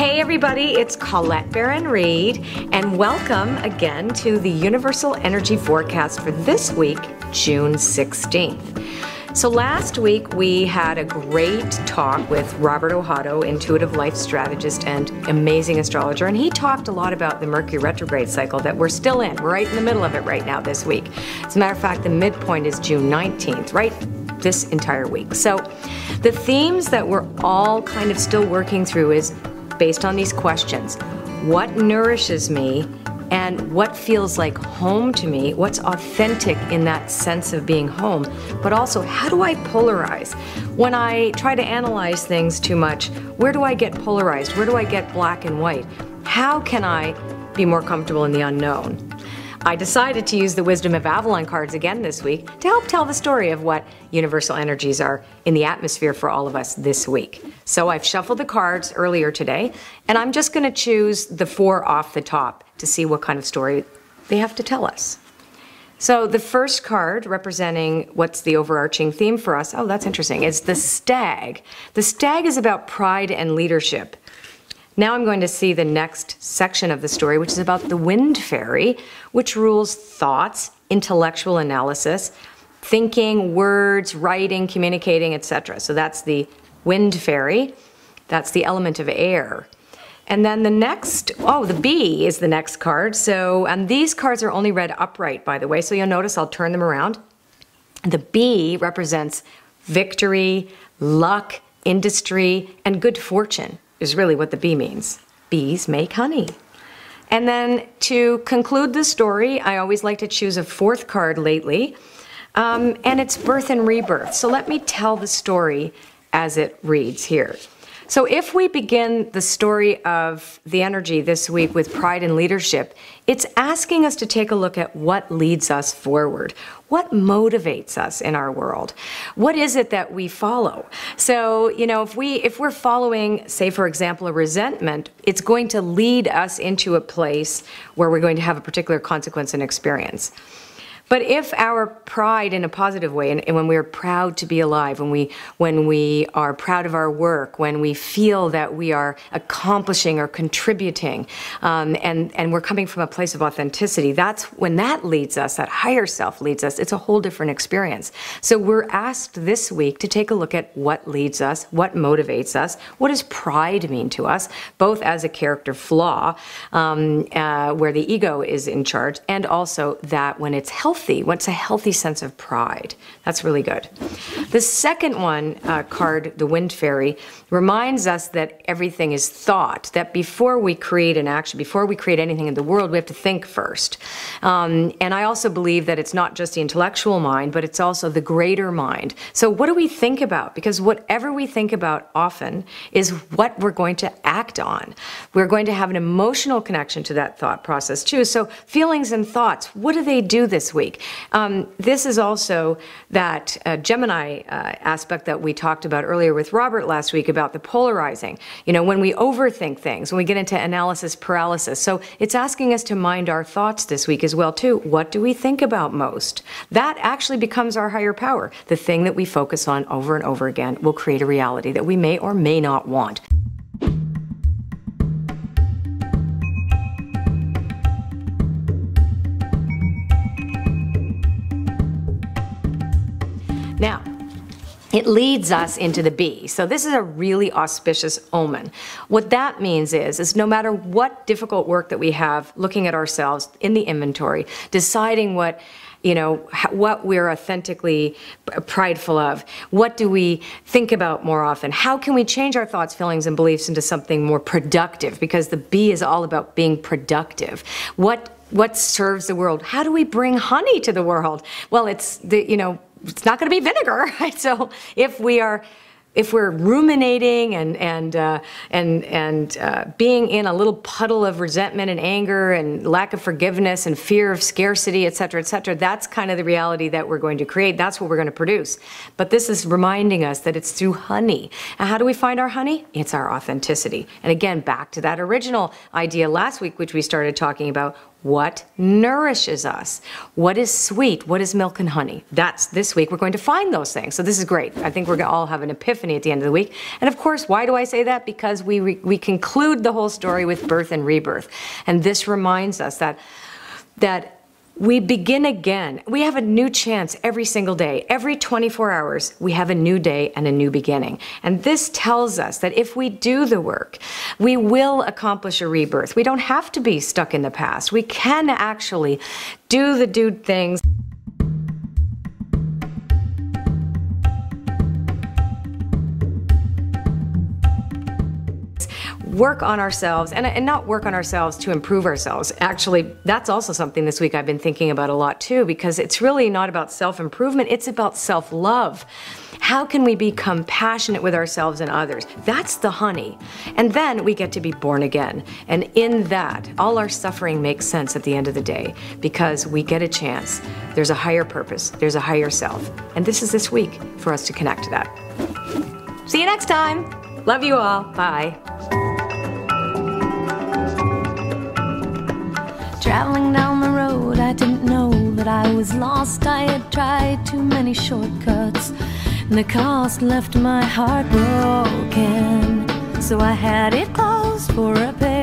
Hey everybody, it's Colette Baron-Reid, and welcome again to the Universal Energy Forecast for this week, June 16th. So last week we had a great talk with Robert Ohotto, intuitive life strategist and amazing astrologer, and he talked a lot about the Mercury retrograde cycle that we're still in. We're right in the middle of it right now this week. As a matter of fact, the midpoint is June 19th, right? This entire week. So the themes that we're all kind of still working through is based on these questions. What nourishes me and what feels like home to me? What's authentic in that sense of being home? But also, how do I polarize? When I try to analyze things too much, where do I get polarized? Where do I get black and white? How can I be more comfortable in the unknown? I decided to use the Wisdom of Avalon cards again this week to help tell the story of what universal energies are in the atmosphere for all of us this week. So I've shuffled the cards earlier today, and I'm just going to choose the 4 off the top to see what kind of story they have to tell us. So the first card representing what's the overarching theme for us, oh, that's interesting, is the stag. The stag is about pride and leadership. Now I'm going to see the next section of the story, which is about the wind fairy, which rules thoughts, intellectual analysis, thinking, words, writing, communicating, etc. So that's the wind fairy. That's the element of air. And then the next, oh, the bee is the next card. So, and these cards are only read upright, by the way, so you'll notice I'll turn them around. The bee represents victory, luck, industry, and good fortune. Is really what the bee means. Bees make honey. And then to conclude the story, I always like to choose a 4th card lately, and it's birth and rebirth. So let me tell the story as it reads here. So if we begin the story of the energy this week with pride and leadership, it's asking us to take a look at what leads us forward. What motivates us in our world? What is it that we follow? So, you know, if we're following, say, for example, a resentment, it's going to lead us into a place where we're going to have a particular consequence and experience. But if our pride in a positive way, and when we're proud to be alive, when we are proud of our work, when we feel that we are accomplishing or contributing, and we're coming from a place of authenticity, that's when that leads us, that higher self leads us, it's a whole different experience. So we're asked this week to take a look at what leads us, what motivates us, what does pride mean to us, both as a character flaw, where the ego is in charge, and also that when it's healthy, what's a healthy sense of pride. That's really good. The second one card, the wind fairy, reminds us that everything is thought, that before we create an action, before we create anything in the world, we have to think first. And I also believe that it's not just the intellectual mind, but it's also the greater mind. So what do we think about? Because whatever we think about often is what we're going to act on. We're going to have an emotional connection to that thought process too. So feelings and thoughts, what do they do this week? This is also that Gemini aspect that we talked about earlier with Robert last week about the polarizing. You know, when we overthink things, when we get into analysis paralysis. So it's asking us to mind our thoughts this week as well too. What do we think about most? That actually becomes our higher power. The thing that we focus on over and over again will create a reality that we may or may not want. Now, it leads us into the bee. So this is a really auspicious omen. What that means is no matter what difficult work that we have looking at ourselves in the inventory, deciding what, you know, what we're authentically prideful of, what do we think about more often, how can we change our thoughts, feelings, and beliefs into something more productive, because the bee is all about being productive. What serves the world? How do we bring honey to the world? Well, it's it's not going to be vinegar, right? So if we're ruminating and being in a little puddle of resentment and anger and lack of forgiveness and fear of scarcity, et cetera, that's kind of the reality that we're going to create. That's what we're going to produce. But this is reminding us that it's through honey. And how do we find our honey? It's our authenticity. And again, back to that original idea last week, which we started talking about. What nourishes us? What is sweet? What is milk and honey? That's this week. We're going to find those things. So this is great. I think we're going to all have an epiphany at the end of the week. And of course, why do I say that? Because we conclude the whole story with birth and rebirth. And this reminds us that we begin again. We have a new chance every single day. Every 24 hours, we have a new day and a new beginning. And this tells us that if we do the work, we will accomplish a rebirth. We don't have to be stuck in the past. We can actually do the dude things. Work on ourselves, and not work on ourselves to improve ourselves. Actually, that's also something this week I've been thinking about a lot too, because it's really not about self-improvement, it's about self-love. How can we be compassionate with ourselves and others? That's the honey. And then we get to be born again. And in that, all our suffering makes sense at the end of the day, because we get a chance. There's a higher purpose, there's a higher self. And this is this week for us to connect to that. See you next time. Love you all. Bye. Traveling down the road, I didn't know that I was lost. I had tried too many shortcuts, and the cost left my heart broken. So I had it closed for repair.